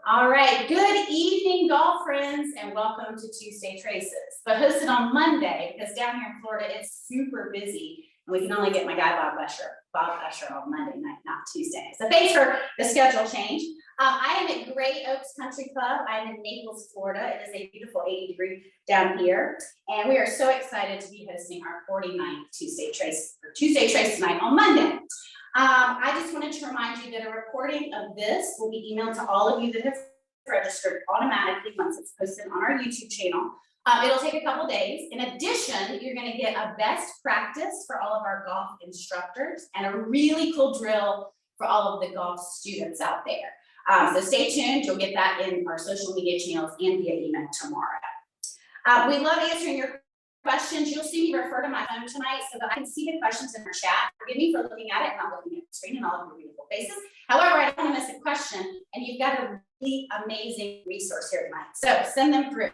All right, good evening, golf friends, and welcome to Tuesday Traces, but hosted on Monday because down here in Florida it's super busy, and we can only get my guy Bob Usher on Monday night, not Tuesday. So thanks for the schedule change. I am at Gray Oaks Country Club. I'm in Naples, Florida. It is a beautiful 80-degree down here, and we are so excited to be hosting our 49th Tuesday Trace night on Monday. I just wanted to remind you that a recording of this will be emailed to all of you that have registered automatically once it's posted on our YouTube channel. It'll take a couple days. In addition, you're going to get a best practice for all of our golf instructors and a really cool drill for all of the golf students out there. So stay tuned. You'll get that in our social media channels and via email tomorrow. We love answering your questions. You'll see me refer to my phone tonight so that I can see the questions in our chat. Forgive me for looking at it and not looking at the screen and all of your beautiful faces. However, I don't want to miss a question, and you've got a really amazing resource here tonight. So send them through.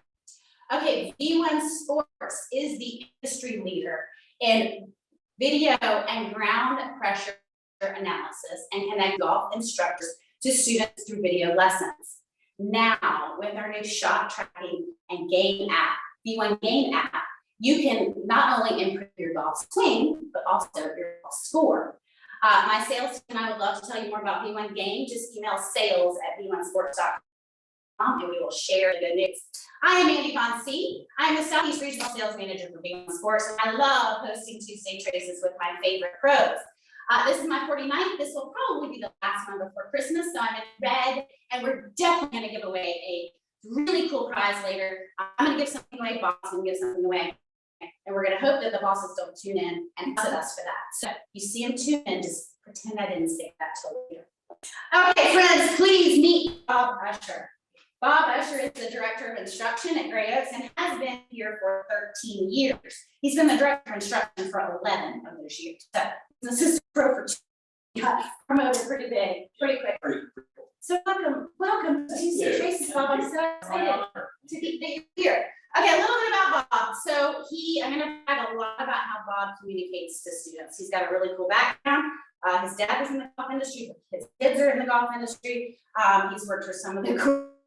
Okay, V1 Sports is the industry leader in video and ground pressure analysis and connect golf instructors to students through video lessons. Now, with our new shot tracking and game app, V1 Game app, you can not only improve your golf swing, but also your golf score. My sales team and I would love to tell you more about V1 Game. Just email sales@v1sports.com and we will share the good news. I am Mandy. I'm the Southeast Regional Sales Manager for V1 Sports, and I love hosting Tuesday Traces with my favorite pros. This is my 49th. This will probably be the last one before Christmas, so I'm in red, and we're definitely going to give away a really cool prize later. I'm going to give something away. Bob's going to give something away. And we're going to hope that the bosses don't tune in and fuss at us for that. So you see them tune in, just pretend I didn't say that till later. Okay, friends, please meet Bob Usher. Bob Usher is the Director of Instruction at Gray Oaks and has been here for 13 years. He's been the Director of Instruction for 11 of those years. So he's an assistant pro for 2 years. Got promoted pretty big, pretty quick. So welcome to Tuesday Traces, Bob. I'm so excited to be that you're here. Okay, a little bit about Bob. So I'm going to brag a lot about how Bob communicates to students. He's got a really cool background. His dad was in the golf industry. His kids are in the golf industry. He's worked for some of the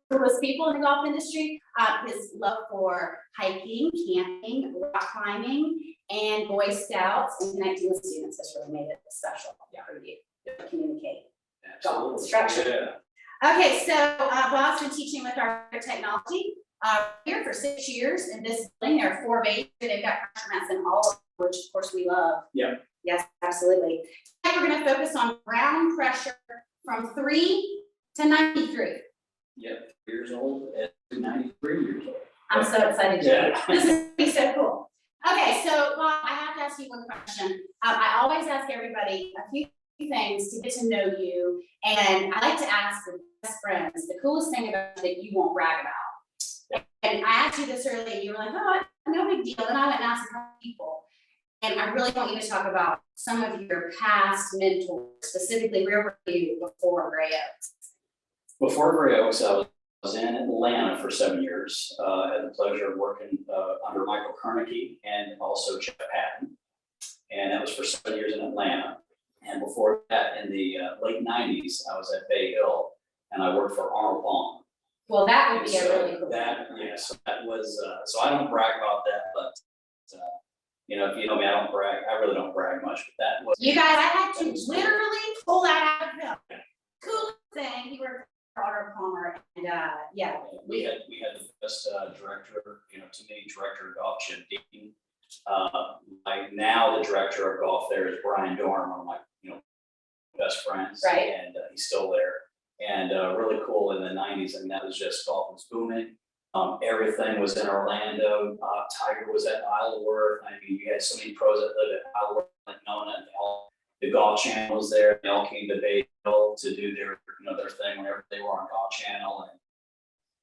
coolest people in the golf industry. His love for hiking, camping, rock climbing, and Boy Scouts and connecting with students has really made it special for you to communicate golf instruction. Yeah. Okay, so Bob's been teaching with our technology. Here for 6 years in this building. There are 4 bays. They've got pressure mats in all of them, which of course we love. Yeah. Yes, absolutely. Today we're going to focus on ground pressure from 3 to 93. Yep, years old and 93 years old. I'm so excited to hear. This is going to be so cool. Okay, so Bob, I have to ask you one question. I always ask everybody a few things to get to know you, and I like to ask the best friends the coolest thing about you that you won't brag about. And I asked you this earlier, and you were like, oh, no big deal. And I went and asked a couple people. And I really want you to talk about some of your past mentors, specifically where were you before Gray Oaks? Before Gray Oaks, I was in Atlanta for 7 years. I had the pleasure of working under Michael Carnegie and also Jeff Patton. And that was for 7 years in Atlanta. And before that, in the late 90s, I was at Bay Hill, and I worked for Arnold Palmer. Well, that would be a really cool thing. So that was, so I don't brag about that, but, if you know me, I really don't brag much, but that was. You guys, I had to literally pull that out of him. Coolest thing, he worked for Arnold Palmer, and yeah. We had the best director, to me, director of golf, Jim Dean. Now the director of golf there is Brian Dorn, one of my, best friends. Right. And he's still there. And really cool in the 90s. I mean, that was just golf was booming. Everything was in Orlando. Tiger was at Isleworth. I mean, you had so many pros that lived at Isleworth, like Nona, and the Golf Channel was there. They all came to Bay Hill to do their thing whenever they were on Golf Channel and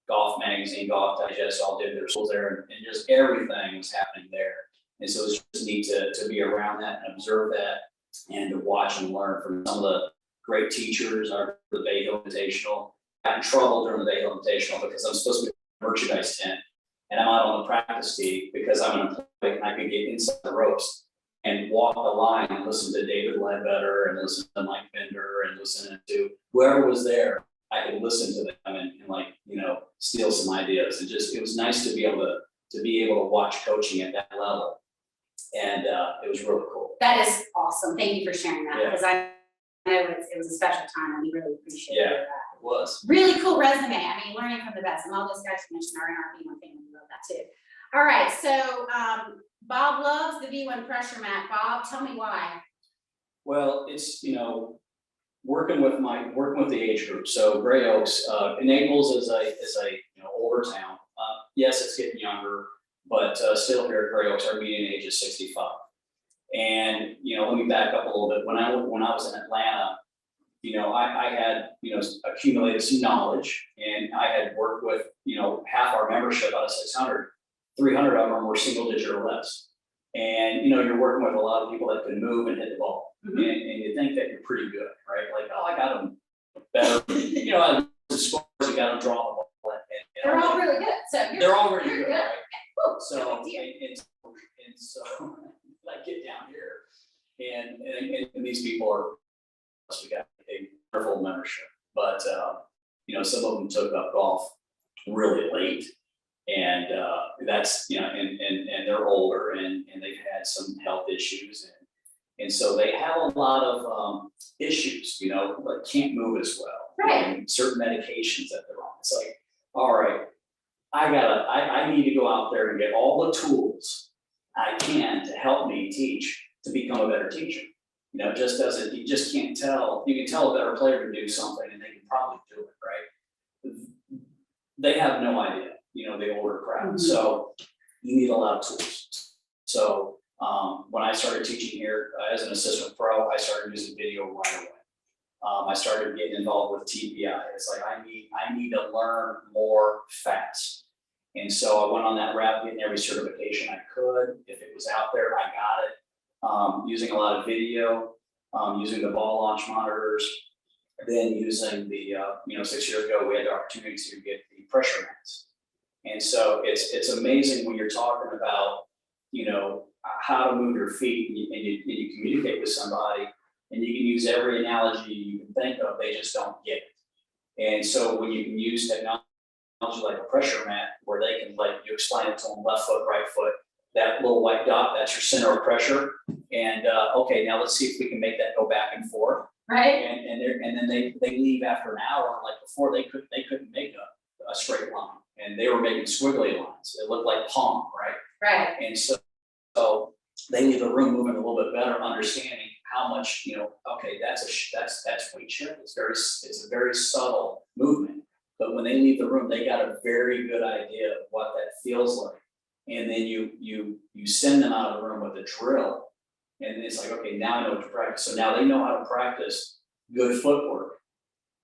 Golf Magazine, Golf Digest, all did their schools there, and just everything was happening there. And so it's just neat to be around that and observe that and to watch and learn from some of the great teachers. The Bay Hill Invitational. I got in trouble during the Bay Hill Invitational because I'm supposed to be in a merchandise tent and I'm out on the practice tee because I'm an employee and I could get inside the ropes and walk the line and listen to David Ledbetter and listen to Mike Bender and listen to whoever was there. I could listen to them and like, steal some ideas. And just, it was nice to be able to watch coaching at that level. And it was really cool. That is awesome. Thank you for sharing that, Yeah. because I know it was a special time and we really appreciate that. It was. Really cool resume. I mean, learning from the best, and all those guys you mentioned are in our V1 family. We love that too. All right, so Bob loves the V1 pressure mat. Bob, tell me why. Well, it's, working with the age group. So Gray Oaks, Naples is a older town. Yes, it's getting younger, but still here at Gray Oaks, our median age is 65. And, let me back up a little bit. When I was in Atlanta, I had, accumulated some knowledge, and I had worked with, half our membership out of 600, 300 of them were single digit or less. And, you're working with a lot of people that can move and hit the ball. Mhm. And you think that you're pretty good, right? Like, oh, I got them better. I scores, you got them draw the ball. And They're all really good. So they're all really you're good, right? Woo, So, no big deal. and so I get down here, and these people are, we got a wonderful membership, but some of them took up golf really late, and that's and they're older, and they've had some health issues, and so they have a lot of issues, like can't move as well, Right. and certain medications that they're on. It's like, all right, I need to go out there and get all the tools I can to help me teach, to become a better teacher. You just can't tell. You can tell a better player to do something and they can probably do it, right? They have no idea, the older crowd. Mhm. So you need a lot of tools. So when I started teaching here as an assistant pro, I started using video right away. I started getting involved with TPI. It's like, I need to learn more fast. And so I went on that route, getting every certification I could. If it was out there, I got it. Using a lot of video, using the ball launch monitors, then using the, 6 years ago, we had the opportunity to get the pressure mats. And so it's amazing when you're talking about, how to move your feet, and you communicate with somebody, and you can use every analogy you can think of, they just don't get it. And so when you can use technology like a pressure mat, where they can, like, you explain it to them, left foot, right foot, that little white dot, that's your center of pressure. And okay, now let's see if we can make that go back and forth. Right. And then they leave after an hour. Like before, they couldn't make a straight line, and they were making squiggly lines. It looked like palm, right? Right. And so they leave the room moving a little bit better, understanding how much, okay, that's weight shift. It's a very subtle movement. But when they leave the room, they got a very good idea of what that feels like. And then you send them out of the room with a drill. And it's like, okay, now I know what to practice. So now they know how to practice good footwork.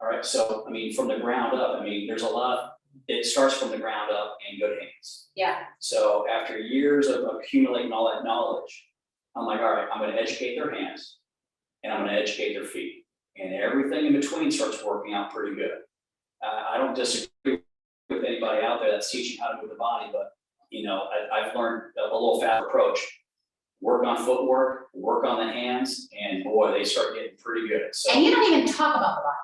All right. So, from the ground up, there's a lot. It starts from the ground up and good hands. Yeah. So after years of accumulating all that knowledge, I'm like, all right, I'm going to educate their hands, and I'm going to educate their feet, and everything in between starts working out pretty good. I don't disagree with anybody out there that's teaching how to move the body, but I've learned a little fast approach. Work on footwork, work on the hands, and boy, they start getting pretty good. So, And you don't even talk about the body.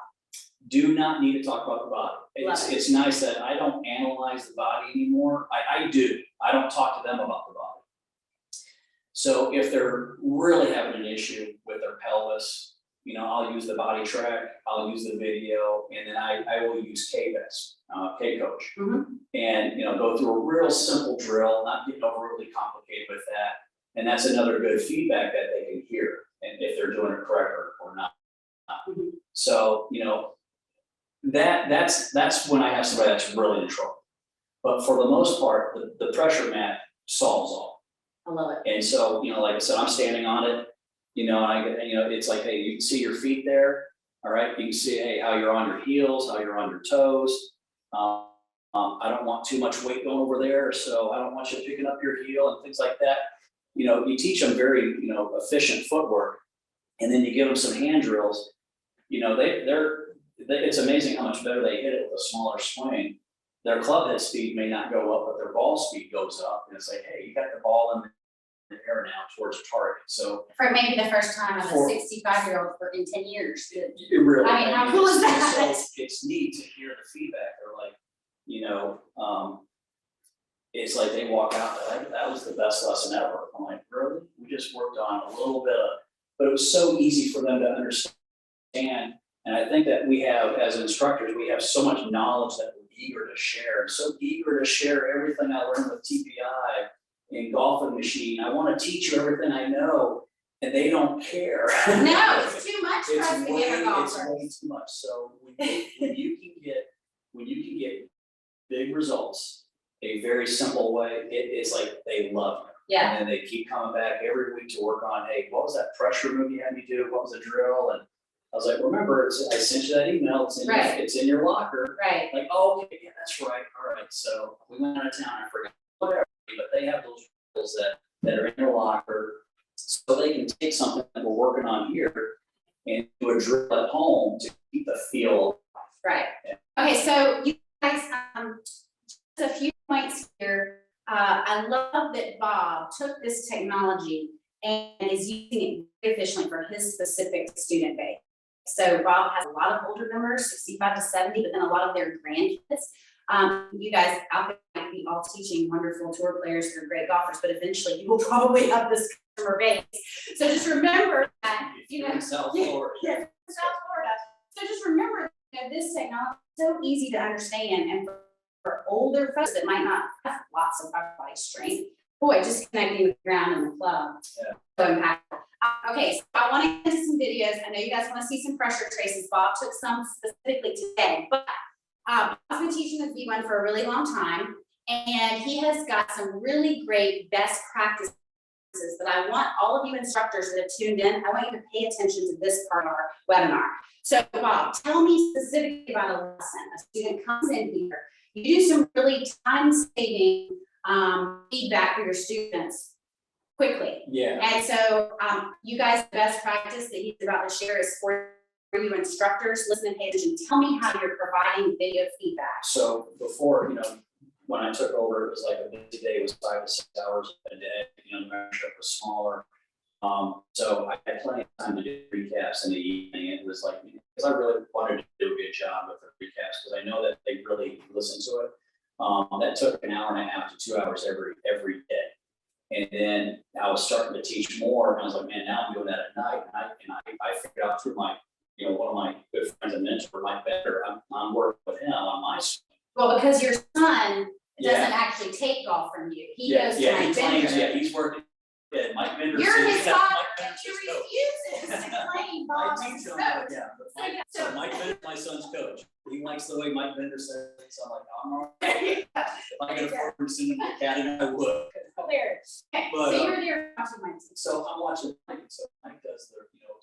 do not need to talk about the body. It's nice that I don't analyze the body anymore. I do. I don't talk to them about the body. So if they're really having an issue with their pelvis, I'll use the body track, I'll use the video, and then I will use K-Vest, K-Coach. Mhm. And, go through a real simple drill, not getting overly complicated with that. And that's another good feedback that they can hear, and if they're doing it correct or not. Mhm. So, that's when I have somebody that's really in trouble. But for the most part, the pressure mat solves all. I love it. And so, like I said, I'm standing on it, it's like, hey, you can see your feet there. All right. You can see, hey, how you're on your heels, how you're on your toes. I don't want too much weight going over there. So I don't want you picking up your heel and things like that. You teach them very, efficient footwork, and then you give them some hand drills. It's amazing how much better they hit it with a smaller swing. Their club head speed may not go up, but their ball speed goes up. And it's like, hey, you got the ball in the air now towards target. So For maybe the first time of a For- 65-year-old in 10 years. it really, I mean, how cool is that? so it's neat to hear the feedback. They're like, you know, it's like they walk out, like, that was the best lesson ever. I'm like, really? We just worked on a little bit of, but it was so easy for them to understand. And I think that we have, as instructors, we have so much knowledge that we're eager to share, so eager to share everything I learned with TPI and golfing machine. I want to teach you everything I know, and they don't care. No, it's too much for us to get a It's golfer. way too much. So when you can get big results, a very simple way, it's like they love it. Yeah, And then they keep coming back every week to work on, hey, what was that pressure move you had me do? What was the drill? And I was like, remember, I sent you that email. Right. It's in your locker. right. Like, oh, okay, yeah, that's right. All right. So we went out of town. I forgot whatever, but they have those drills that are in their locker, so they can take something that we're working on here and do a drill at home to keep the feel. Right. Okay, so you guys, just a few points here. I love that Bob took this technology and is using it very efficiently for his specific student base. So Bob has a lot of older members, 65 to 70, but then a lot of their grandkids. You guys out there might be all teaching wonderful tour players who are great golfers, but eventually you will probably have this customer base. So just remember that, you know. In South Florida. Yeah, South Florida. So just remember, you know, this technology is so easy to understand, and for older folks that might not have lots of upper body strength, boy, just connecting with the ground in the club. Yeah. So impactful. Okay, so I want to get into some videos. I know you guys want to see some pressure traces. Bob took some specifically today, but Bob's been teaching the V1 for a really long time, and he has got some really great best practices that I want all of you instructors that have tuned in, I want you to pay attention to this part of our webinar. So Bob, tell me specifically about a lesson. A student comes in here, you do some really time-saving feedback for your students quickly. Yeah. And so you guys, the best practice that he's about to share is for you instructors. Listen and pay attention. Tell me how you're providing video feedback. So before, you know, when I took over, it was like a busy day. It was 5 to 6 hours a day. You know, the membership was smaller. So I had plenty of time to do recaps in the evening. It was like, because I really wanted to do a good job with the recaps, because I know that they really listen to it. That took an hour and a half to 2 hours every day. And then I was starting to teach more, and I was like, man, now I'm doing that at night. And I figured out through my, you know, one of my good friends and mentor, Mike Bender, I'm working with him on my. Well, because your son Yeah. doesn't actually take golf from you. He goes to he Mike claims, Bender. he's working. Yeah, Mike Bender. You're his yeah, father, Mike and Bender's he his coach. refuses to claim Bob's I his teach him, coach. yeah, but So, Mike, yeah, so so- Mike Bender's my son's coach. He likes the way Mike Bender says it, so I'm like, I'm all right. If I could afford to send him to the academy, I would. Hilarious. Okay, But, so you're there watching Mike. So I'm watching Mike, so Mike does the, you know,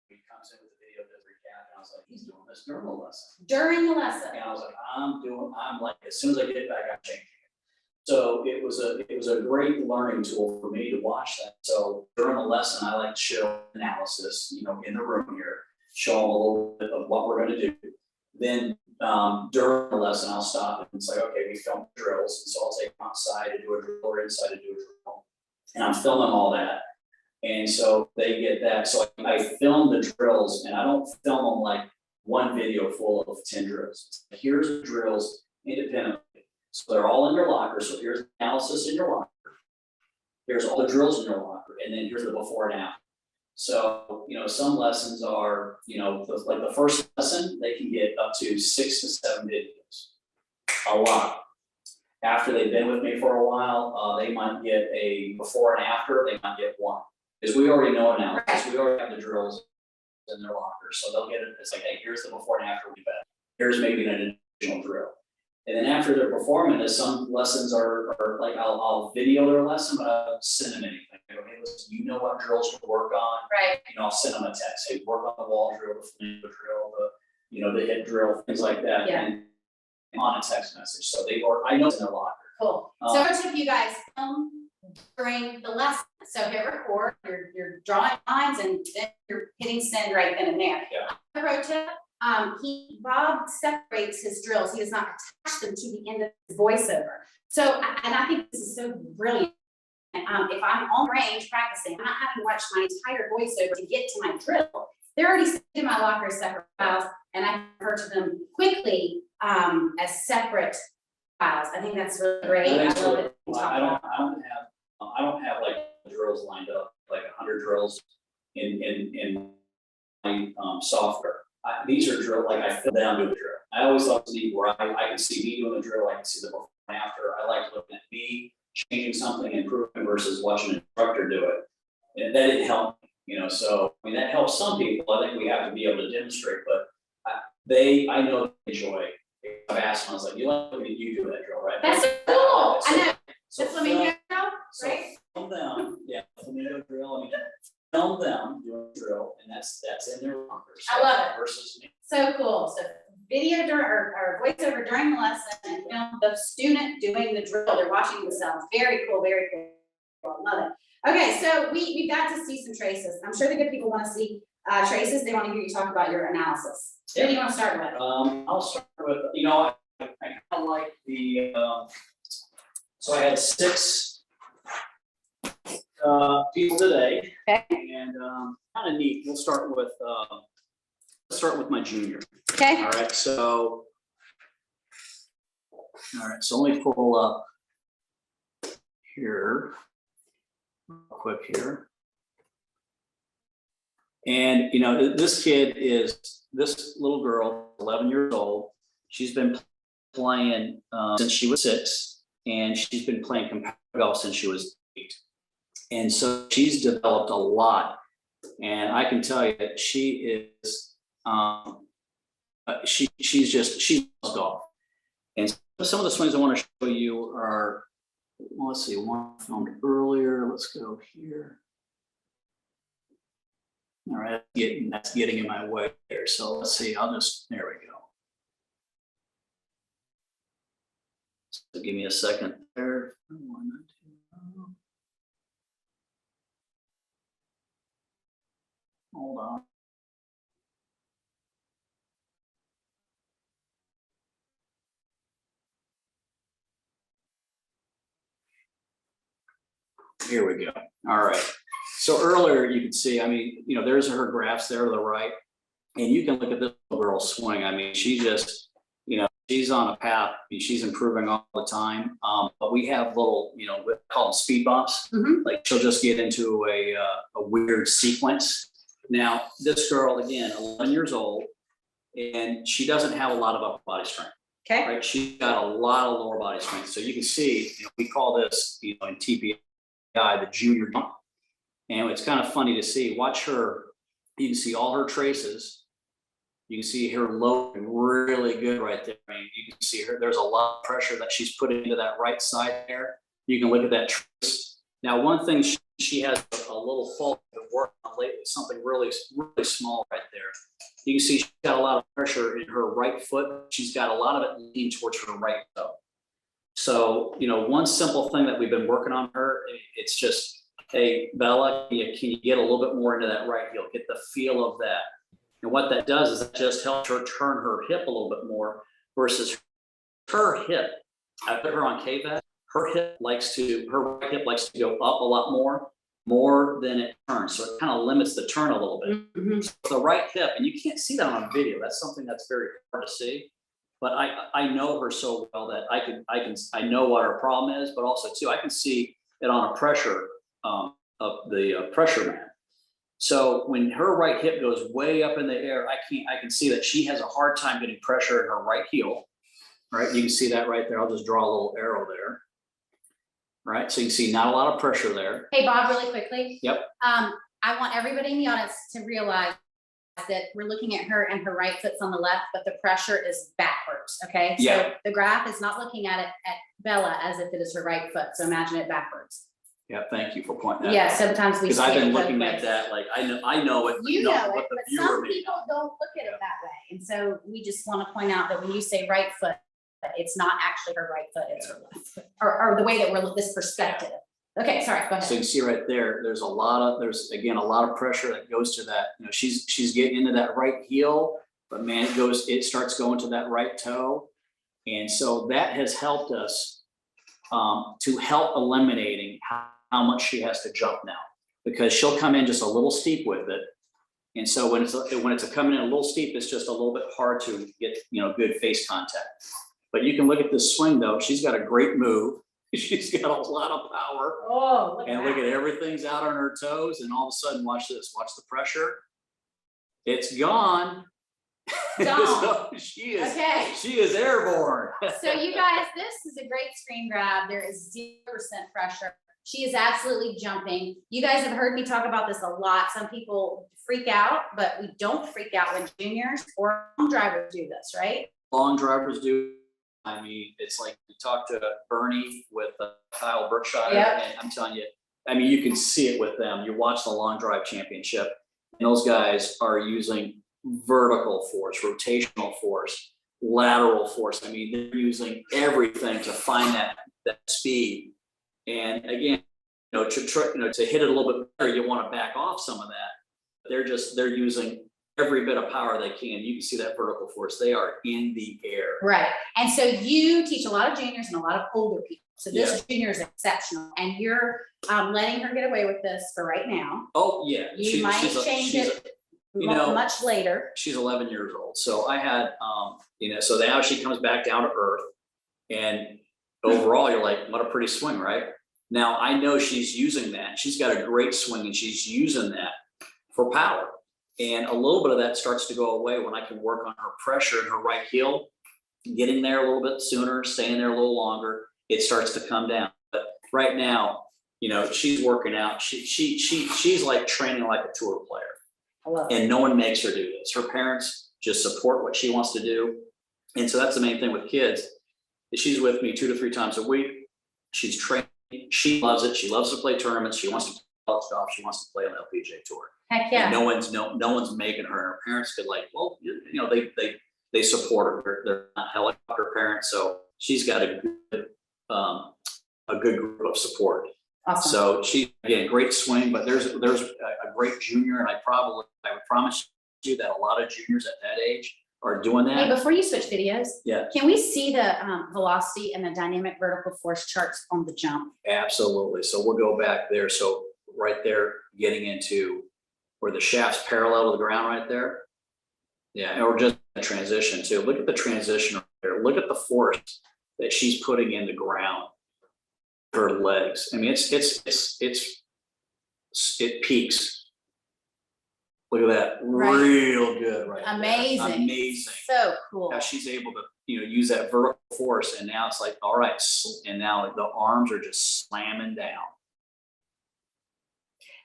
he comes in with the video, does a recap, and I was like, he's doing this during the lesson. During the lesson. And I was like, I'm like, as soon as I get back, I'm changing it. So it was a great learning tool for me to watch that. So during the lesson, I like to show analysis, you know, in the room here, show them a little bit of what we're gonna do. Then during the lesson, I'll stop and say, okay, we film drills, and so I'll take them outside to do a drill or inside to do a drill. And I'm filming all that. And so they get that. So I film the drills, and I don't film them like one video full of 10 drills. Here's the drills independently. So they're all in your locker. So here's the analysis in your locker. Here's all the drills in your locker. And then here's the before and after. So, you know, some lessons are, you know, like the first lesson, they can get up to 6 to 7 videos. A lot. After they've been with me for a while, they might get a before and after, they might get one. Because we already know now, because we already have the drills in their locker. So they'll get it, it's like, hey, here's the before and after we bet. Here's maybe an additional drill. And then after they're performing this, some lessons are like, I'll video their lesson, but I don't send them anything. I go, hey, listen, you know what drills to work on. Right. You know, I'll send them a text, hey, work on the wall drill, the flamingo drill, you know, the hip drill, things like that. Yeah. And on a text message. So they work, I know it's in their locker. Cool. So I took you guys film during the lesson. So hit record, you're drawing lines, and then you're hitting send right then and there. Yeah. Pro tip, Bob separates his drills. He does not attach them to the end of his voiceover. So, and I think this is so brilliant. if I'm on range practicing, I'm not having to watch my entire voiceover to get to my drill. They're already sitting in my locker as separate files, and I can refer to them quickly as separate files. I think that's really great. I love it. I don't have like drills lined up, like 100 drills in my software. These are drill, like I fill down to the drill. I always thought it was neat where I can see me doing the drill, I can see the before and after. I like looking at me changing something, improving versus watching an instructor do it. And that didn't help me, you know, so I mean, that helps some people. I think we have to be able to demonstrate, but I know they enjoy. I've asked them, I was like, you do that drill, right? That's so cool. I know. So The flamingo drill, right? film them, yeah, flamingo drill, I mean, film them doing the drill, and that's in their lockers. I love it. Versus me. So cool. So video or voiceover during the lesson and film the student doing the drill. They're watching themselves. Very cool, very cool. I love it. Okay, so we've got to see some traces. I'm sure the good people want to see traces. They want to hear you talk about your analysis. Who do you want to start with? I'll start with, I kind of like the, so I had 6 people today. Okay. And kind of neat. We'll start with my junior. Okay. All right, so let me pull up here, real quick here. And this little girl, 11 years old. She's been playing since she was 6, and she's been playing competitive golf since she was 8. And so she's developed a lot. And I can tell you that she is, she loves golf. And some of the swings I want to show you are, well, let's see, one filmed earlier. Let's go here. All right, that's getting in my way there. So let's see, there we go. So give me a second there. Hold on. Here we go. All right. So earlier you could see, I mean, there's her graphs there to the right, and you can look at this little girl swing. I mean, she just, she's on a path. She's improving all the time. But we have little, we call them speed bumps. Mm-hmm. Like she'll just get into a weird sequence. Now, this girl, again, 11 years old, and she doesn't have a lot of upper body strength. Okay. Right? She's got a lot of lower body strength. So you can see, we call this, in TPI, the junior jump. And it's kind of funny to see. Watch her. You can see all her traces. You can see her loading really good right there. I mean, you can see her. There's a lot of pressure that she's put into that right side there. You can look at that trace. Now, one thing she has a little fault to work on lately, something really, really small right there. You can see she's got a lot of pressure in her right foot. She's got a lot of it leaning towards her right toe. So, one simple thing that we've been working on her, it's just, hey, Bella, can you get a little bit more into that right heel? Get the feel of that. And what that does is it just helps her turn her hip a little bit more versus her hip. I put her on KVAC. Her right hip likes to go up a lot more than it turns. So it kind of limits the turn a little bit. Mm-hmm. So the right hip, and you can't see that on video. That's something that's very hard to see. But I know her so well that I know what her problem is, but also too, I can see it on a pressure of the pressure man. So when her right hip goes way up in the air, I can see that she has a hard time getting pressure in her right heel. Right, you can see that right there. I'll just draw a little arrow there. Right, so you can see not a lot of pressure there. Hey, Bob, really quickly. Yep. I want everybody in the audience to realize that we're looking at her and her right foot's on the left, but the pressure is backwards, okay? Yeah. So the graph is not looking at it at Bella as if it is her right foot, so imagine it backwards. Yeah, thank you for pointing that out. Yeah, sometimes we. Because I've been both looking ways. at that, like, I know it. You know it, what the but viewer some may people don't look at it that way, and so we just want to point out that when you say right foot, it's not actually her right foot, it's her left foot, or the way that we're this perspective. Okay, sorry, go ahead. So you can see right there, there's again a lot of pressure that goes to that. She's getting into that right heel, but man, it starts going to that right toe. And so that has helped us to help eliminating how how much she has to jump now, because she'll come in just a little steep with it. And so when it's coming in a little steep, it's just a little bit hard to get, good face contact. But you can look at this swing though. She's got a great move. She's got a lot of power. Oh, and look at everything's out on her toes. And all of a sudden, watch this. Watch the pressure. It's gone. So she is airborne. So you guys, this is a great screen grab. There is 0% pressure. She is absolutely jumping. You guys have heard me talk about this a lot. Some people freak out, but we don't freak out when juniors or long drivers do this, right? Long drivers do. I mean, it's like you talk to Bernie with Kyle Berkshire, Yep. and I'm telling you, I mean, you can see it with them. You watch the long drive championship, and those guys are using vertical force, rotational force, lateral force. I mean, they're using everything to find that speed. And again, to hit it a little bit better, you want to back off some of that. They're using every bit of power they can. You can see that vertical force. They are in the air. Right. And so you teach a lot of juniors and a lot of older people. So this junior is exceptional, and you're letting her get away with this for right now. Oh yeah. You might change it much later. She's 11 years old. So I had, so now she comes back down to earth, and overall you're like, what a pretty swing, right? Now I know she's using that. She's got a great swing, and she's using that for power. And a little bit of that starts to go away when I can work on her pressure and her right heel, getting there a little bit sooner, staying there a little longer. It starts to come down. But right now, she's working out. She's like training like a tour player. And no one makes her do this. Her parents just support what she wants to do. And so that's the main thing with kids. She's with me 2 to 3 times a week. She's training. She loves it. She loves to play tournaments. She wants to play college golf. She wants to play on the LPGA tour. Heck yeah. And no one's making her. And her parents could they support her. They're not helicopter parents. So she's got a good group of support. Awesome. So she, again, great swing, but there's a great junior, and I would promise you that a lot of juniors at that age are doing that. Hey, before you switch videos, Yeah. Can we see the velocity and the dynamic vertical force charts on the jump? Absolutely. So we'll go back there. So right there, getting into where the shaft's parallel to the ground right there. Yeah, or just a transition too. Look at the transition right there. Look at the force that she's putting in the ground. Her legs. I mean, it peaks. Look at that. Right. Real good, right? Amazing. There. Amazing. So cool. How she's able to, use that vertical force, and now it's like, all right, and now the arms are just slamming down.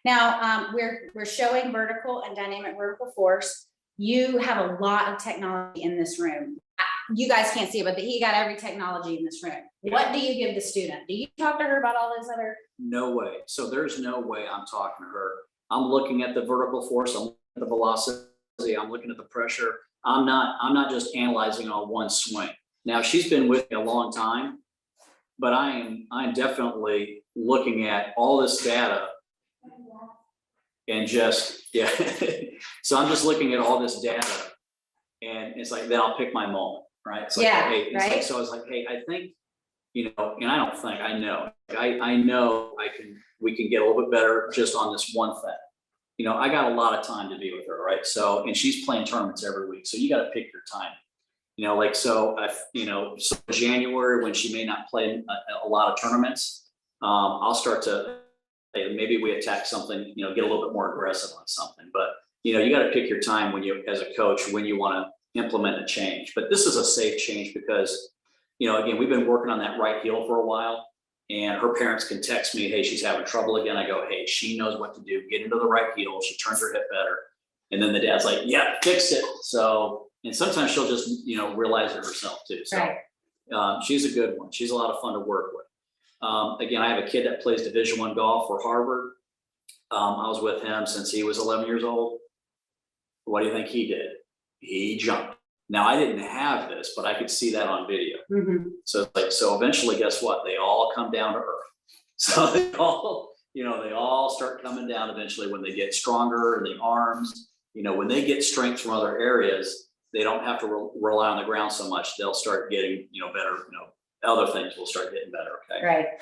Now we're showing vertical and dynamic vertical force. You have a lot of technology in this room. You guys can't see it, but he got every technology in this room. Yeah. What do you give the student? Do you talk to her about all those other? No way. So there's no way I'm talking to her. I'm looking at the vertical force. I'm looking at the velocity. I'm looking at the pressure. I'm not just analyzing on one swing. Now she's been with me a long time, but I'm definitely looking at all this data and just, yeah. So I'm just looking at all this data, and it's like, then I'll pick my moment. Right. It's like, yeah. Hey, it's right. Like, so I was like, hey, I think, and I don't think, I know, I know we can get a little bit better just on this one thing. I got a lot of time to be with her. Right. So, and she's playing tournaments every week. So you got to pick your time, so January, when she may not play a lot of tournaments, I'll start to, maybe we attack something, get a little bit more aggressive on something, but you got to pick your time as a coach, when you want to implement a change. But this is a safe change because, again, we've been working on that right heel for a while, and her parents can text me, hey, she's having trouble again. I go, hey, she knows what to do. Get into the right heel. She turns her hip better. And then the dad's like, yeah, fix it. So, and sometimes she'll just, realize it herself too. So right. She's a good one. She's a lot of fun to work with. Again, I have a kid that plays Division I golf for Harvard. I was with him since he was 11 years old. What do you think he did? He jumped. Now I didn't have this, but I could see that on video. Mm-hmm. So it's like, so eventually, guess what? They all come down to earth. So they all start coming down eventually when they get stronger in the arms. When they get strength from other areas, they don't have to rely on the ground so much. They'll start getting, better. Other things will start getting better. Okay. Right.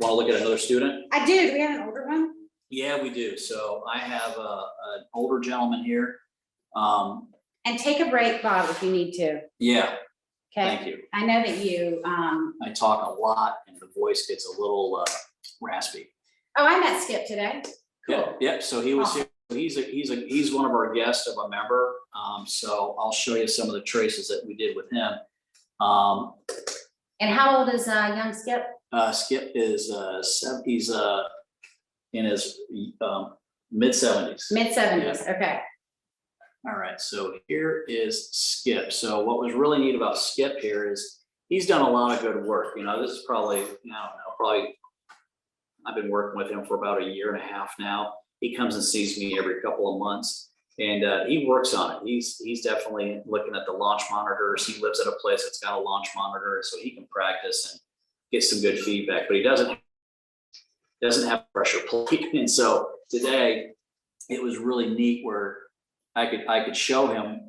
Want to look at another student? I do. Do we have an older one? Yeah, we do. So I have an older gentleman here. And take a break, Bob, if you need to. Yeah, Okay. thank you. I know that you, I talk a lot and the voice gets a little raspy. oh, I met Skip today. Cool. Yeah, so he was here. He's one of our guests of a member. So I'll show you some of the traces that we did with him. And how old is young Skip? Skip is he's in his mid-70s. Mid-70s, okay. All right, so here is Skip. So what was really neat about Skip here is he's done a lot of good work. You know, this is probably, I don't know, probably I've been working with him for about a year and a half now. He comes and sees me every couple of months, and he works on it. He's definitely looking at the launch monitors. He lives at a place that's got a launch monitor, so he can practice and get some good feedback. But he doesn't have pressure plate, and so today it was really neat where I could show him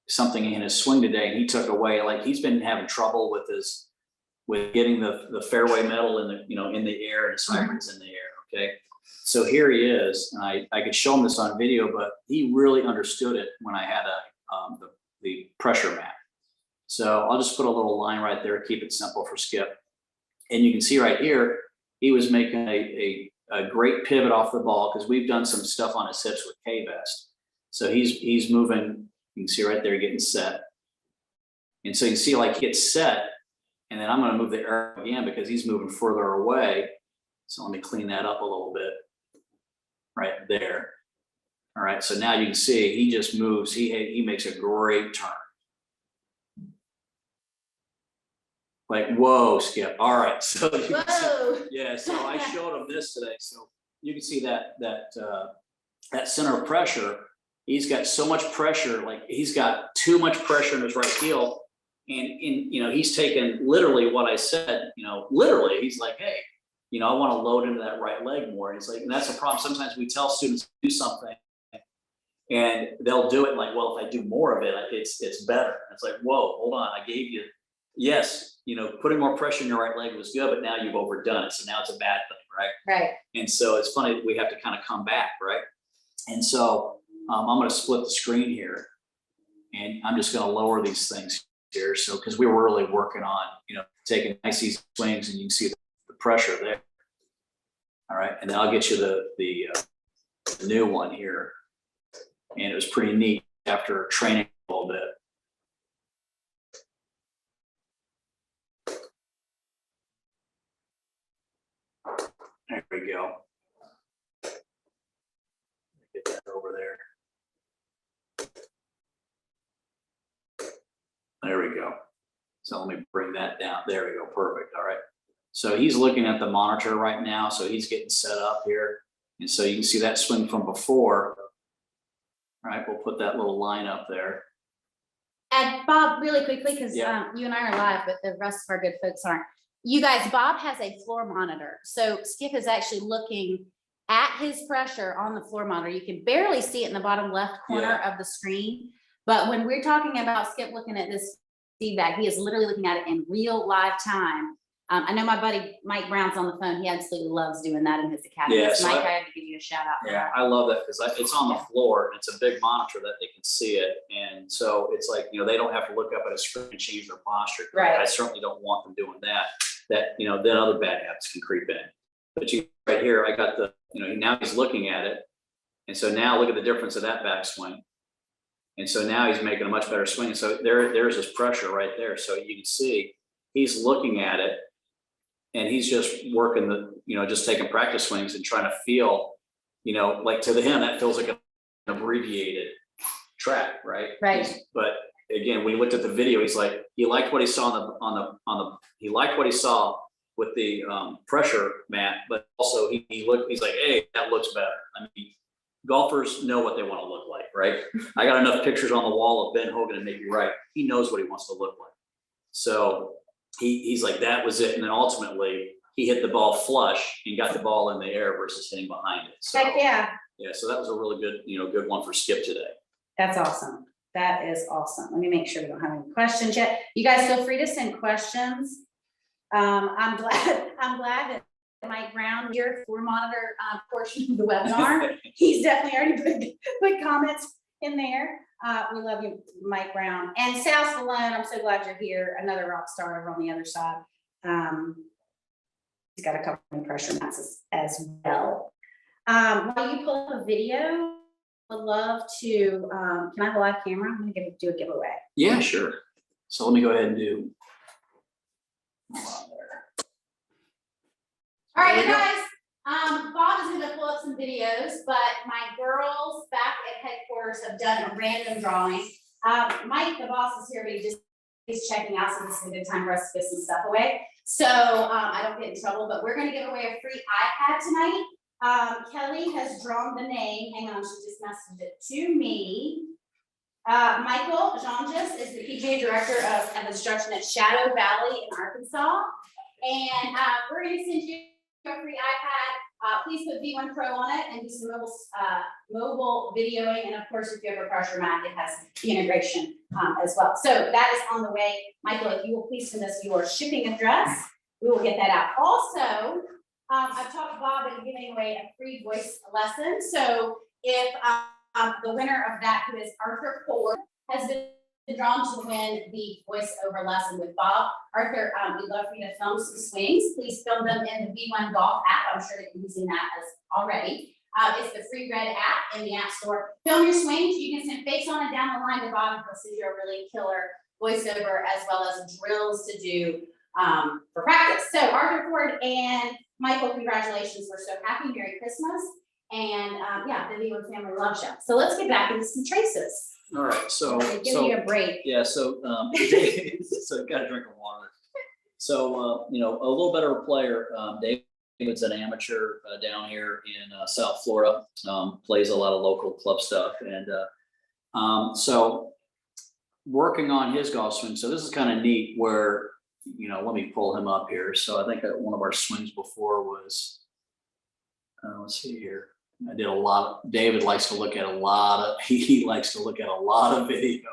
something in his swing today, and he took away, like he's been having trouble with getting the fairway metal in the air and his hybrids in the air. Okay, so here he is, and I could show him this on video, but he really understood it when I had the pressure map. So I'll just put a little line right there, keep it simple for Skip, and you can see right here he was making a great pivot off the ball because we've done some stuff on his hips with K-Vest. So he's moving, you can see right there, getting set. And so you can see like he gets set, and then I'm going to move the arrow again because he's moving further away. So let me clean that up a little bit right there. All right, so now you can see he just moves, he makes a great turn. Like, whoa, Skip. All right, so you can see, yeah, so I showed him this today. So you can see that center of pressure. He's got so much pressure, like he's got too much pressure in his right heel. And he's taken literally what I said, literally, he's like, hey, I want to load into that right leg more. And it's like, and that's the problem. Sometimes we tell students to do something and they'll do it like, well, if I do more of it, it's better. It's like, whoa, hold on. I gave you, yes, putting more pressure in your right leg was good, but now you've overdone it. So now it's a bad thing, right? Right. And so it's funny, we have to kind of come back, right? And so I'm going to split the screen here, and I'm just going to lower these things here. So, because we were really working on, taking nice easy swings, and you can see the pressure there. All right, and then I'll get you the new one here, and it was pretty neat after training a little bit. There we go. Get that over there. There we go. So let me bring that down. There we go. Perfect. All right. So he's looking at the monitor right now. So he's getting set up here. And so you can see that swing from before. All right. We'll put that little line up there. And Bob, really quickly, because you and I are live, but the rest of our good folks aren't. You guys, Bob has a floor monitor. So Skip is actually looking at his pressure on the floor monitor. You can barely see it in the bottom left corner of the screen. But when we're talking about Skip looking at this feedback, he is literally looking at it in real live time. I know my buddy Mike Brown's on the phone. He absolutely loves doing that in his academy. Yeah, so Mike, I had to give you a shout out. Yeah, I love that because it's on the floor and it's a big monitor that they can see it. And so it's like, they don't have to look up at a screen and change their posture. Right. I certainly don't want them doing that. Then other bad habits can creep in. But right here, I got now he's looking at it. And so now look at the difference of that backswing. And so now he's making a much better swing. And so there's his pressure right there. So you can see he's looking at it and he's just working just taking practice swings and trying to feel, like to him, that feels like an abbreviated track, right? Right. But again, when he looked at the video, he's like, he liked what he saw he liked what he saw with the pressure mat, but also he's like, hey, that looks better. I mean, golfers know what they want to look like, right? I got enough pictures on the wall of Ben Hogan and maybe right. He knows what he wants to look like. So he's like, that was it. And then ultimately he hit the ball flush and got the ball in the air versus hitting behind it. So, Heck yeah. Yeah. So that was a really good, good one for Skip today. That's awesome. That is awesome. Let me make sure we don't have any questions yet. You guys feel free to send questions I'm glad that Mike Brown here, floor monitor portion of the webinar. He's definitely already put comments in there. We love you, Mike Brown. And Sal Stallone, I'm so glad you're here. Another rock star over on the other side. He's got a couple of pressure mats as well. While you pull up a video, would love to, can I have a live camera? I'm gonna do a giveaway. Yeah, sure. So let me go ahead and do. All right, There you we go. guys, Bob is gonna pull up some videos, but my girls back at headquarters have done a random drawing. Mike, the boss, is here, but he's checking out, so this is a good time for us to give some stuff away. So I don't get in trouble, but we're gonna give away a free iPad tonight. Kelly has drawn the name. Hang on, she just messaged it to me. Michael Jonges is the PGA director of instruction at Shadow Valley in Arkansas. And we're gonna send you a free iPad. Please put V1 Pro on it and do some mobile videoing. And of course, if you have a pressure mat, it has the integration as well. So that is on the way. Michael, if you will please send us your shipping address, we will get that out. Also, I've talked Bob into giving away a free voice lesson. So if the winner of that, who is Arthur Ford, has been drawn to win the voiceover lesson with Bob. Arthur, we'd love for you to film some swings. Please film them in the V1 Golf app. I'm sure that you're using that as already. It's the free red app in the App Store. Film your swings. You can send fakes on and down the line to Bob, and he'll send you a really killer voiceover as well as drills to do for practice. So Arthur Ford and Michael, congratulations. We're so happy. Merry Christmas. And yeah, the V1 family loves you. So let's get back into some traces. All right, so Give me a break. yeah, so so got to drink of water. So you know, a little better player. David's an amateur down here in South Florida. Plays a lot of local club stuff, and so working on his golf swing. So this is kind of neat. Where let me pull him up here. So I think one of our swings before was. Let's see here. I did a lot of, David likes to look at a lot of, he likes to look at a lot of video.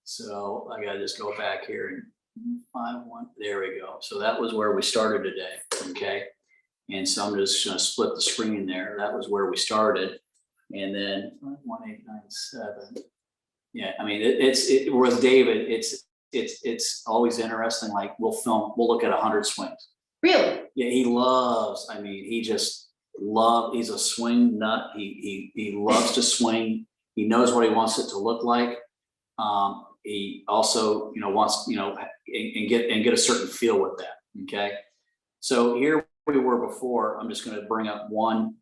So I gotta just go back here and find one. There we go. So that was where we started today. Okay. And so I'm just gonna split the screen there. That was where we started. And then 1897. Yeah. I mean, with David, it's always interesting. Like we'll look at 100 swings. Really? Yeah. He loves, I mean, he's a swing nut. He loves to swing. He knows what he wants it to look like. He also, wants, and get a certain feel with that. Okay. So here we were before. I'm just going to bring up one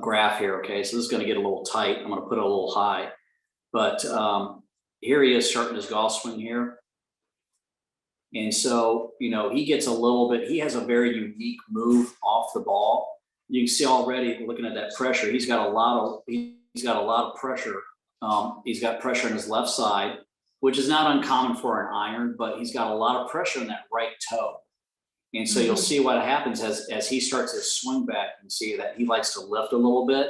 graph here. Okay. So this is going to get a little tight. I'm going to put it a little high, but here he is starting his golf swing here. And so, he gets a little bit, he has a very unique move off the ball. You can see already looking at that pressure, he's got a lot of pressure. He's got pressure on his left side, which is not uncommon for an iron, but he's got a lot of pressure on that right toe. And so you'll see what happens as he starts his swing back, and see that he likes to lift a little bit.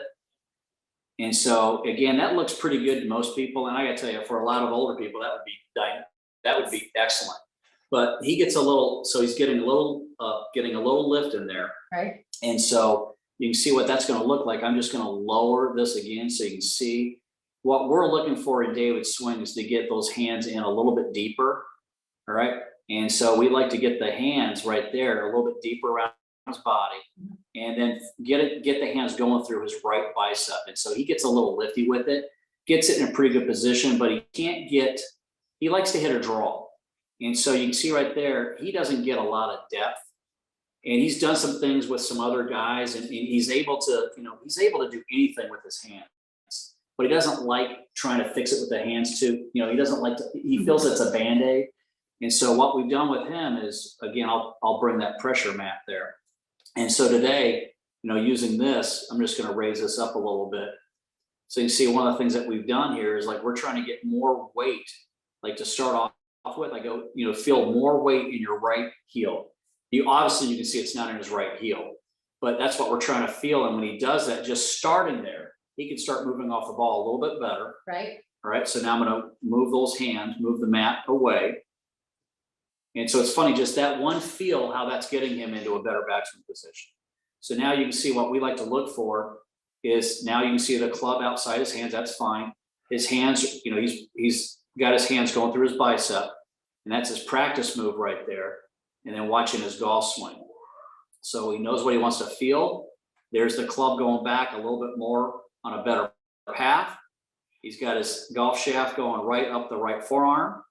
And so again, that looks pretty good to most people. And I gotta tell you, for a lot of older people, that would be excellent. But he gets a little, so he's getting a little lift in there. Right. And so you can see what that's going to look like. I'm just going to lower this again so you can see what we're looking for in David's swing is to get those hands in a little bit deeper. All right. And so we like to get the hands right there a little bit deeper around his body, and then get the hands going through his right bicep. And so he gets a little lifty with it, gets it in a pretty good position, but he likes to hit a draw. And so you can see right there, he doesn't get a lot of depth. And he's done some things with some other guys, and he's able to do anything with his hands. But he doesn't like trying to fix it with the hands too. He doesn't like to, he feels it's a Band-Aid. And so what we've done with him is, again, I'll bring that pressure mat there. And so today, using this, I'm just going to raise this up a little bit. So you can see one of the things that we've done here is like, we're trying to get more weight, like to start off with, I go, feel more weight in your right heel. Obviously you can see it's not in his right heel, but that's what we're trying to feel. And when he does that, just starting there, he can start moving off the ball a little bit better. Right. All right. So now I'm going to move those hands, move the mat away. And so it's funny, just that one feel, how that's getting him into a better backswing position. So now you can see what we like to look for is, now you can see the club outside his hands, that's fine. His hands, you know, he's got his hands going through his bicep, and that's his practice move right there. And then watching his golf swing. So he knows what he wants to feel. There's the club going back a little bit more on a better path. He's got his golf shaft going right up the right forearm.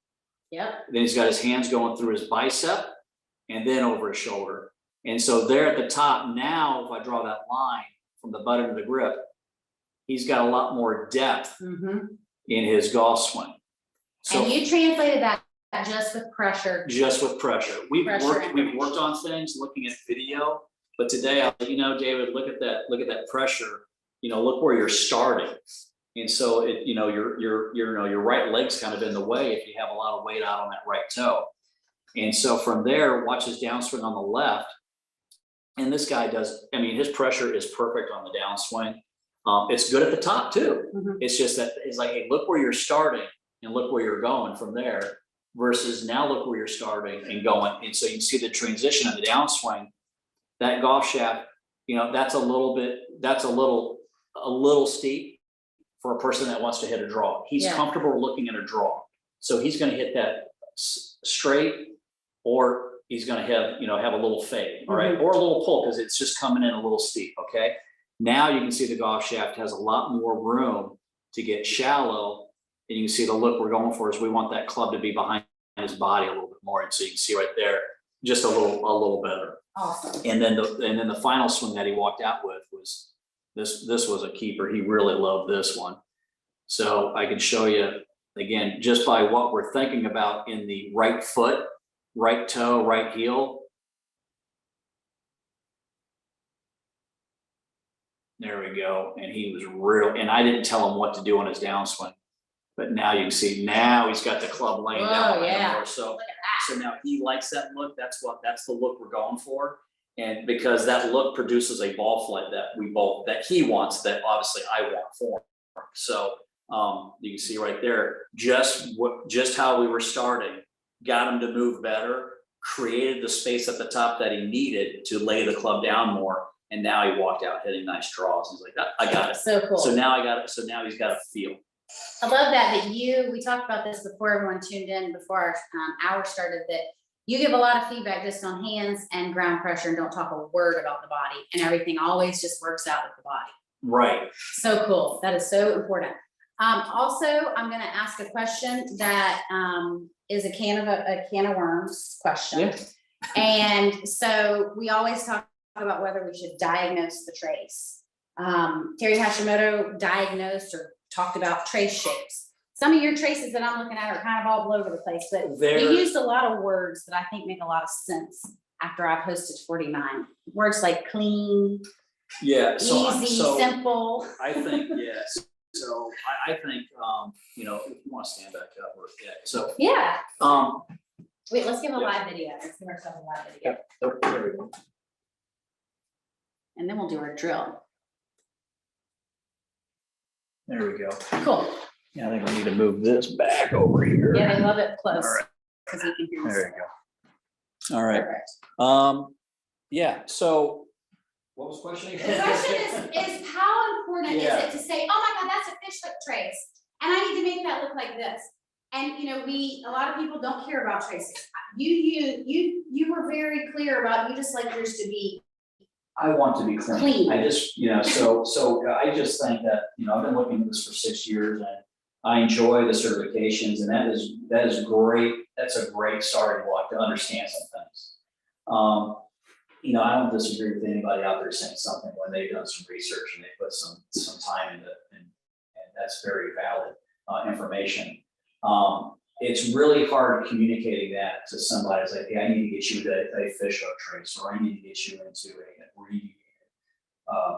Yep. Then he's got his hands going through his bicep and then over his shoulder. And so there at the top, now if I draw that line from the button to the grip, he's got a lot more depth in his golf swing. So, and you translated that just with pressure. just with pressure. We've worked on things looking at video, but today I'll let you know, David, look at that pressure, you know, look where you're starting. And so it, you know, your right leg's kind of in the way if you have a lot of weight out on that right toe. And so from there, watch his downswing on the left. And this guy does, I mean, his pressure is perfect on the downswing. It's good at the top too. It's just that it's like, hey, look where you're starting and look where you're going from there versus now look where you're starting and going. And so you can see the transition of the downswing, that golf shaft, you know, that's a little steep for a person that wants to hit a draw. He's comfortable looking at a draw. So he's going to hit that straight, or he's going to have, you know, have a little fade, all right, or a little pull because it's just coming in a little steep. Okay. Now you can see the golf shaft has a lot more room to get shallow, and you can see the look we're going for is we want that club to be behind his body a little bit more, and so you can see right there just a little better. Awesome. And then the final swing that he walked out with was this was a keeper. He really loved this one. So I can show you again just by what we're thinking about in the right foot, right toe, right heel. There we go. And he was real, and I didn't tell him what to do on his downswing, but now you can see, now he's got the club laying down. More. So now he likes that look. That's the look we're going for. And because that look produces a ball flight that he wants, that obviously I want for him. So you can see right there, just how we were starting, got him to move better, created the space at the top that he needed to lay the club down more. And now he walked out hitting nice draws. He's like, I got it. So cool. So now I got it. So now he's got a feel. I love that we talked about this before everyone tuned in, before our hour started, that you give a lot of feedback just on hands and ground pressure and don't talk a word about the body, and everything always just works out with the body. Right. So cool. That is so important. Also, I'm going to ask a question that is a can of worms question. Yeah. And so we always talk about whether we should diagnose the trace. Terry Hashimoto diagnosed or talked about trace shapes. Some of your traces that I'm looking at are kind of all over the place, but you used a lot of words that I think make a lot of sense after I posted 49. Words like clean, easy, simple. I think, yes. So I think, you know, if you want to stand back up, so. Yeah. Wait, let's give a live video. Let's give ourselves a live video. Yep. There we go. And then we'll do our drill. There we go. Cool. Yeah, I think we need to move this back over here. Yeah, they love it close. Because you can hear us. There you go. All right. Yeah, so what was the question again? The question is how important is it to say, oh my God, that's a fish hook trace, and I need to make that look like this. And you know, a lot of people don't care about traces. You were very clear about, you just like yours to be. I want to be clean. I just, you know, so I just think that, you know, I've been looking at this for 6 years, and I enjoy the certifications, and that is great. That's a great starting block to understand some things. You know, I don't disagree with anybody out there saying something when they've done some research and they put some time into it, and that's very valid information. It's really hard communicating that to somebody. It's like, hey, I need to get you a fish hook trace, or I need to get you into a reed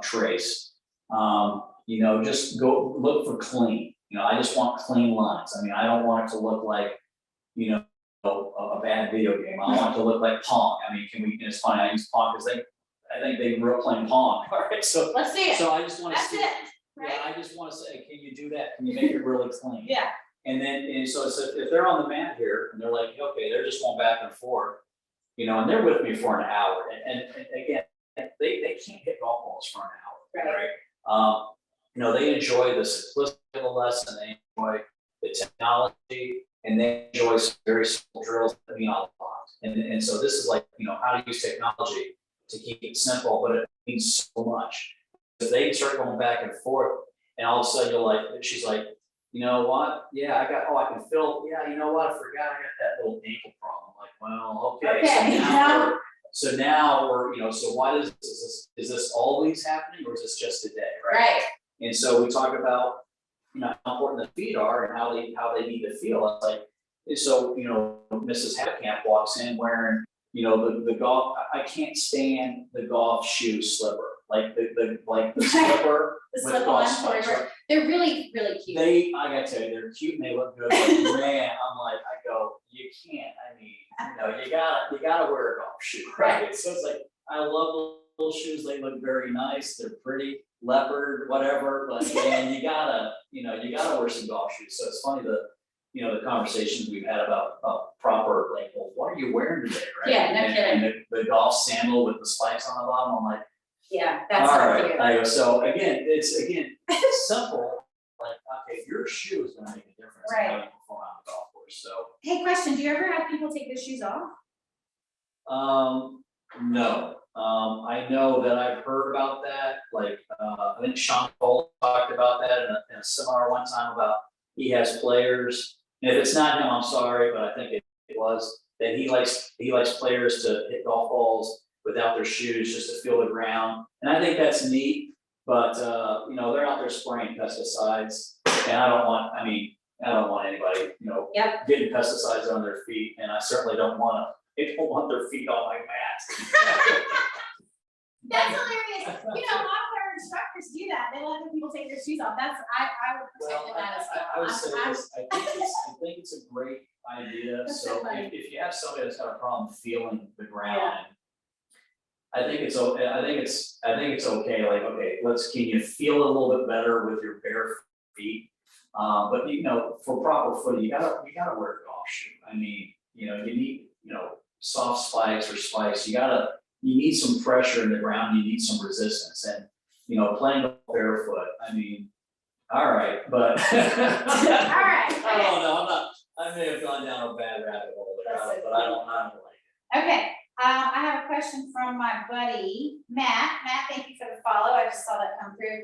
trace. You know, just go look for clean. You know, I just want clean lines. I mean, I don't want it to look like, you know, a bad video game. I want it to look like Pong. I mean, it's funny, I use Pong because I think they grew up playing Pong. All right, so let's see it. So I just want to see it. Right? Yeah, I just want to say, can you do that? Can you make it really clean? Yeah. And so if they're on the mat here and they're like, okay, they're just going back and forth, and they're with me for an hour. And again, they can't hit golf balls for an hour, right? They enjoy the simplicity of the lesson, they enjoy the technology, and they enjoy some very simple drills that mean a lot. And so this is like, how to use technology to keep it simple, but it means so much. If they start going back and forth, and all of a sudden she's like, you know what? Yeah, I can feel, yeah, you know what? I forgot I got that little ankle problem. Like, well, okay. So now we're, so why is this always happening, or is this just today, right? Right. And so we talk about, how important the feet are and how they need to feel. It's like, so, Mrs. Haverkamp walks in wearing, the golf, I can't stand the golf shoe slipper, like the slipper. The slip-on slipper. They're really, really cute. I gotta tell you, they're cute and they look good, but man, I go, you can't, you gotta wear a golf shoe, right? So it's like, I love little shoes, they look very nice, they're pretty, leopard, whatever, but man, you gotta wear some golf shoes. So it's funny the conversations we've had about proper, like, well, what are you wearing today, right? Yeah, no kidding. And the golf sandal with the spikes on the bottom, I'm like, yeah, that's all so right. cute. I go, so it's simple. Like, okay, your shoe is gonna make a difference in how you perform on the golf course. So, hey, question, do you ever have people take their shoes off? no. I know that I've heard about that. Like, I think Sean Cole talked about that in a seminar one time about he has players, and if it's not him, I'm sorry, but I think it was that he likes players to hit golf balls without their shoes just to feel the ground. And I think that's neat, but they're out there spraying pesticides, and I don't want anybody, getting pesticides on their feet, and I certainly don't want their feet on my mat. That's hilarious. A lot of our instructors do that. They let the people take their shoes off. I would protect that as well. I would say this, I think it's a great idea. So if you have somebody that's got a problem feeling the ground, I think it's okay. I think it's okay. Like, okay, can you feel a little bit better with your bare feet? But for proper footing, you gotta wear a golf shoe. I mean, you need soft spikes or spikes. You need some pressure in the ground. You need some resistance, and playing barefoot. I mean, all right, but all right. I don't know. I may have gone down a bad rabbit hole there, but I don't like it. Okay. I have a question from my buddy, Matt. Matt, thank you for the follow. I just saw that come through.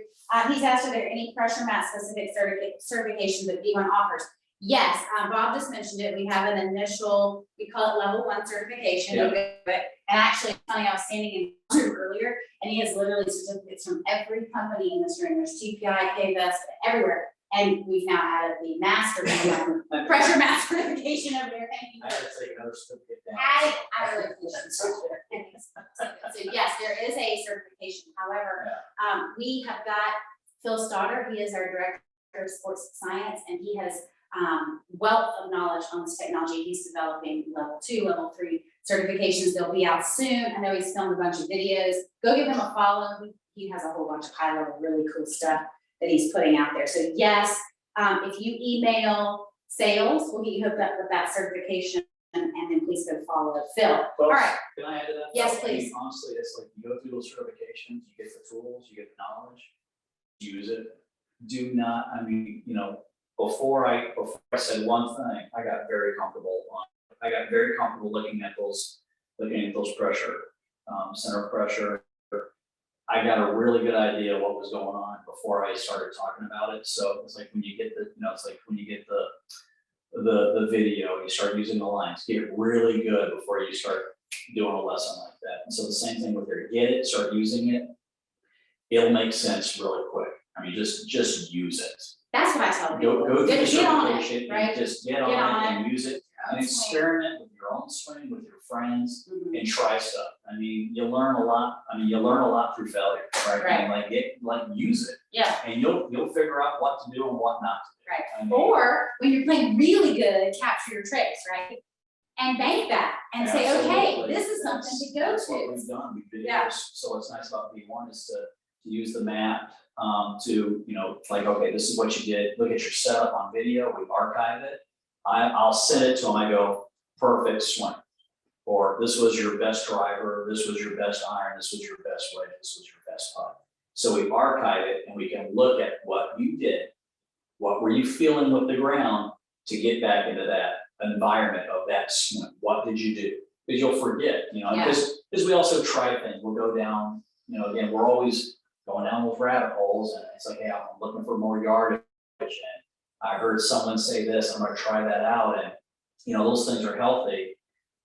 He's asked, are there any pressure mat specific certifications that V1 offers? Yes, Bob just mentioned it. We have an initial, we call it level 1 certification. Yeah. We do it. And actually, it's funny, I was standing in the room earlier, and he has literally certificates from every company in this room. There's TPI, KVest, everywhere. And we've now added the master pressure mat certification over there. Thank you. I gotta take another certificate down. I really appreciate it. So yes, there is a certification. However, we have got Phil Stoddard. He is our director of sports science, and he has wealth of knowledge on this technology. He's developing level 2, level 3 certifications. They'll be out soon. I know he's filmed a bunch of videos. Go give him a follow. He has a whole bunch of high level, really cool stuff that he's putting out there. So yes, if you email sales, we'll get you hooked up with that certification, and then please go follow Phil. Well, all right. Can I add to that? Yes, please. Honestly, it's like you go through those certifications, you get the tools, you get the knowledge, use it. Do not, before I said one thing, I got very comfortable looking at those pressure, center pressure. I got a really good idea what was going on before I started talking about it. So it's like when you get the video, you start using the lines, get really good before you start doing a lesson like that. And so the same thing with your get it, start using it. It'll make sense really quick. I mean, just use it. That's what I tell people. Go through the Get on it, certification, right? just get on it and use it. And experiment with your own swing, with your friends, and try stuff. I mean, you learn a lot. Through failure, right? Right. And use it. Yeah. And you'll figure out what to do and what not to do. Right. I mean, or when you're playing really good, capture your tricks, right? And bank that and say, okay, absolutely. this is something to go That's what to. we've done. We've videos. Yeah. So what's nice about V1 is to use the map. to, like, okay, this is what you did, look at your setup on video, we archive it. I'll send it to them, I go, perfect swing. Or this was your best driver, this was your best iron, this was your best wedge, this was your best putt. So we archive it and we can look at what you did, what were you feeling with the ground to get back into that environment of that swing. What did you do? Because you'll forget, because we also try things. We'll go down, again, we're always going down those rabbit holes, and it's like, hey, I'm looking for more yardage, and I heard someone say this, I'm gonna try that out, and those things are healthy,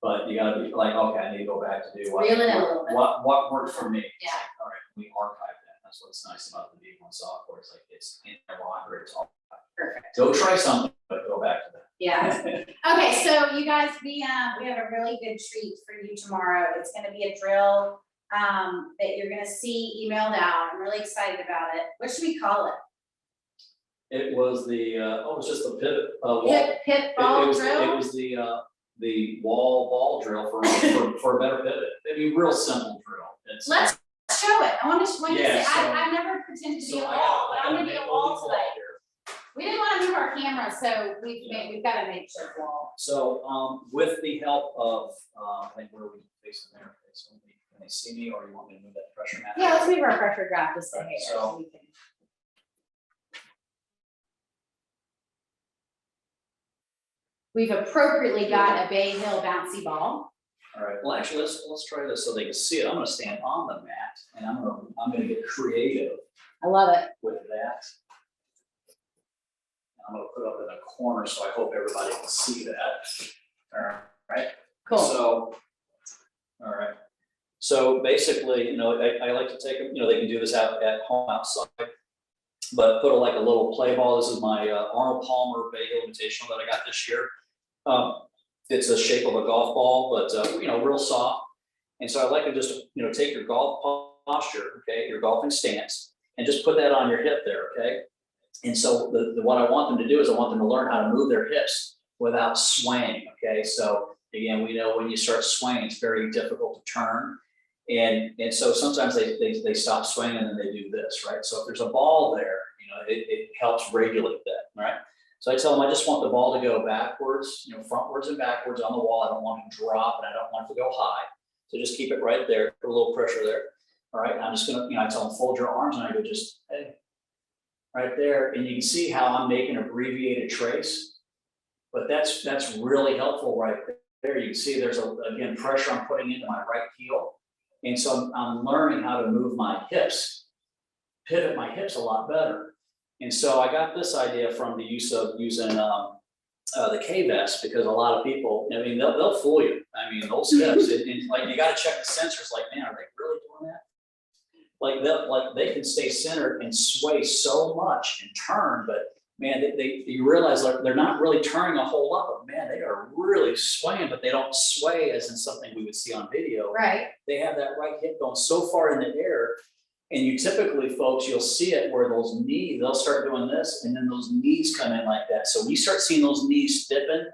but you gotta be like, okay, I need to go back to do what worked for me. Yeah. Like, all right, we archive that. That's what's nice about the V1 software. It's like it's in their locker, it's all Perfect. go try something, but go back to that. Yeah. Okay, so you guys, we have a really good treat for you tomorrow. It's gonna be a drill that you're gonna see emailed out. I'm really excited about it. What should we call it? It was the, it was just the pivot, wall. Pit ball It drill? was the wall ball drill for a better pivot. I mean, real simple drill. It's. Let's show it. I want to see, Yeah, I've never pretended to be a wall, but I'm gonna be a wall today. We didn't want to move our camera, so we've got to make sure wall. So, with the help of, I think where we facing there, so can they see me, or you want me to move that pressure mat? Yeah, let's move our pressure drop just a Right, hair. so- We can. We've appropriately got a Bay Hill bouncy ball. All right, well, actually, let's try this so they can see it. I'm gonna stand on the mat, and I'm gonna get creative I love it. with that. I'm gonna put up in the corner, so I hope everybody can see that. All right. Cool. So, all right. So basically, I like to take them, they can do this out at home outside, but put like a little play ball. This is my Arnold Palmer Bay Hill Invitational that I got this year. It's the shape of a golf ball, but real soft. And so I like to just, take your golf posture, okay, your golfing stance, and just put that on your hip there, okay? And so what I want them to do is I want them to learn how to move their hips without swaying, okay? So again, we know when you start swaying, it's very difficult to turn. And so sometimes they stop swaying and then they do this, right? So if there's a ball there, it helps regulate that, right? So I tell them I just want the ball to go backwards, frontwards and backwards on the wall. I don't want it to drop and I don't want it to go high. So just keep it right there, put a little pressure there. All right, and I'm just gonna, I tell them fold your arms and I go just, hey, right there. And you can see how I'm making an abbreviated trace, but that's really helpful right there. You can see there's again, pressure I'm putting into my right heel. And so I'm learning how to move my hips, pivot my hips a lot better. And so I got this idea from the use of using the K-vest, because a lot of people, they'll fool you. I mean, those hips, and like you got to check the sensors. Like, man, are they really doing that? Like they can stay centered and sway so much and turn, but man, you realize like they're not really turning a whole lot, but man, they are really swaying, but they don't sway as in something we would see on video. Right. They have that right hip going so far in the air. And you typically, folks, you'll see it where those knees, they'll start doing this, and then those knees come in like that. So we start seeing those knees dipping.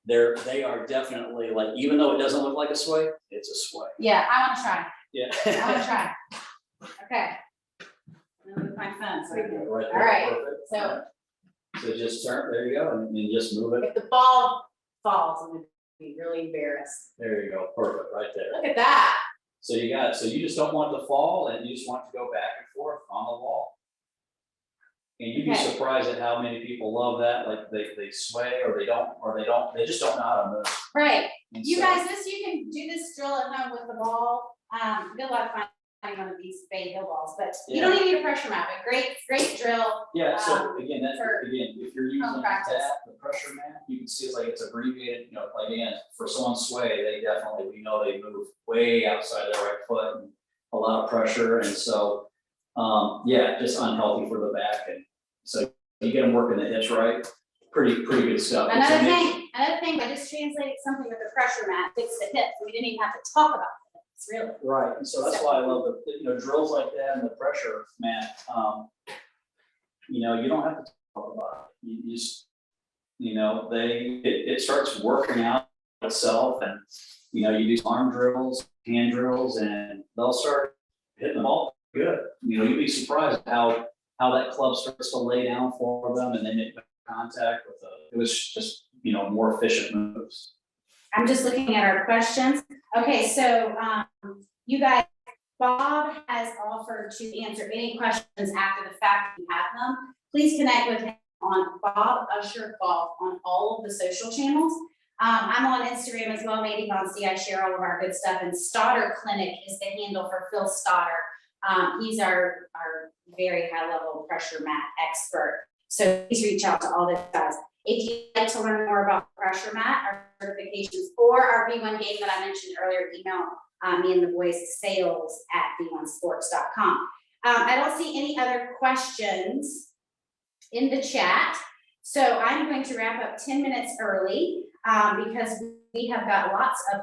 They are definitely like, even though it doesn't look like a sway, it's a sway. Yeah, I want to try. Yeah. I want to try. Okay. I'm gonna move my phone. So I There you can- go, right All there, right, perfect. so So just turn, there you go, and just move it. if the ball falls, I'm gonna be really embarrassed. There you go, perfect, right there. Look at that. So you just don't want it to fall, and you just want it to go back and forth on the wall. And you'd be Okay. surprised at how many people love that, like they sway or they don't, they just don't know how to move. Right. And You so- guys, you can do this drill at home with the ball. Be a lot of fun finding one of these Bay Hill balls, but you don't even need a pressure mat. But great drill. Yeah, so again, for if you're using that, practice. the pressure mat, you can see it's like it's abbreviated, like again, for someone sway, we know they move way outside their right foot and a lot of pressure, and so, just unhealthy for the back, and so you get them working the hips right, pretty good stuff. It's Another amazing. thing, I just translated something with the pressure mat, fix the hips. We didn't even have to talk about the hips, really. Right, and so that's why I love the drills like that and the pressure mat. You don't have to talk about it. You just, it starts working out itself, and you do arm drills, hand drills, and they'll start hitting the ball good. You know, you'd be surprised how that club starts to lay down for them and they make contact with it was just, you know, more efficient moves. I'm just looking at our questions. Okay, so, you guys, Bob has offered to answer any questions after the fact if you have them. Please connect with him on Bob Usher Golf on all of the social channels. I'm on Instagram as well, Mandy on C. I share all of our good stuff, and Stoddard Clinic is the handle for Phil Stoddard. He's our very high level pressure mat expert. So please reach out to all those guys. If you'd like to learn more about pressure mat, our certifications, or our V1 game that I mentioned earlier, email me and the boys sales@v1sports.com. I don't see any other questions in the chat. So I'm going to wrap up 10 minutes early because we have got lots of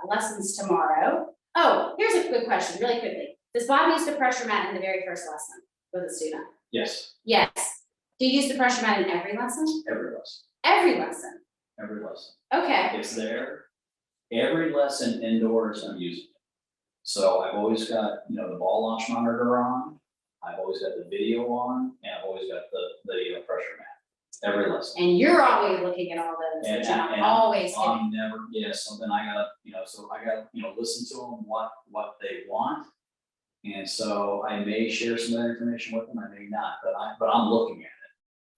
lessons tomorrow. Oh, here's a good question, really quickly. Does Bob use the pressure mat in the very first lesson with a student? Yes. Yes. Do you use the pressure mat in every lesson? Every lesson. Every lesson. Every lesson. Okay. It's there. Every lesson indoors I'm using it. So I've always got, you know, the ball launch monitor on. I've always got the video on, and I've always got the pressure mat. Every lesson. And you're always looking at all those, And, which I'm and always getting. I'm never, so then I gotta, so I gotta, listen to them, what they want. And so I may share some of that information with them, I may not, but I'm looking at it.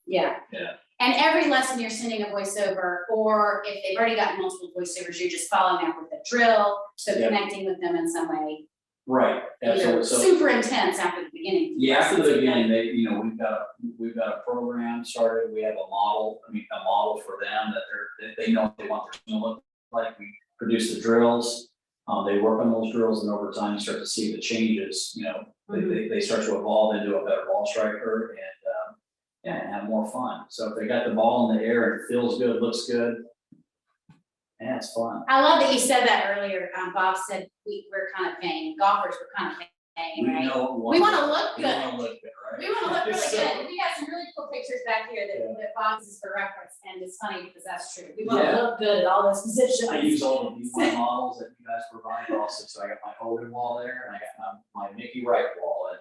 Yeah. Yeah. And every lesson you're sending a voiceover, or if they've already got multiple voiceovers, you're just following up with a drill, so Yeah. connecting with them in some way. Right, absolutely. So Super intense after the beginning. yeah, after the beginning, we've got a program started, we have a model for them that they know what they want their swing to look like. We produce the drills, they work on those drills, and over time you start to see the changes, they start to evolve into a better ball striker and have more fun. So if they got the ball in the air and it feels good, looks good, yeah, it's fun. I love that you said that earlier. Bob said we're kind of vain, golfers were kind of vain, right? We wanna look good. We wanna look good, right? We wanna look really So- good. We got some really cool pictures back here that Bob uses for reference, and it's funny because that's true. We wanna Yeah. look good at all those positions. I use all the V1 models that you guys provide also, so I got my Hogan wall there, and I got my Mickey Wright wall, and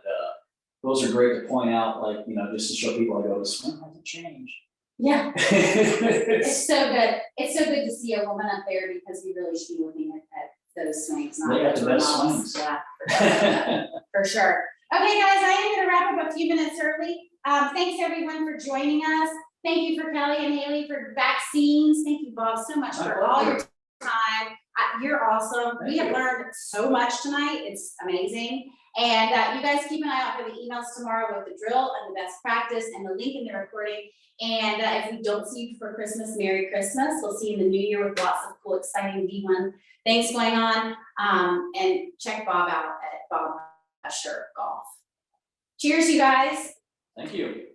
those are great to point out, like, just to show people, I go, the swing hasn't changed. Yeah, it's so good. It's so good to see a woman up there because we really should be looking at those swings. Not They got the best models. swings. Yeah, for sure. Okay, guys, I am gonna wrap up a few minutes early. Thanks everyone for joining us. Thank you for Kelly and Haley for vaccines. Thank you, Bob, so much for all your time. You're awesome. We have learned so much tonight. It's amazing. And you guys keep an eye out for the emails tomorrow with the drill and the best practice and the link in the recording. And if we don't see you for Christmas, Merry Christmas. We'll see you in the new year with lots of cool, exciting V1 things going on. And check Bob out at Bob Usher Golf. Cheers, you guys. Thank you.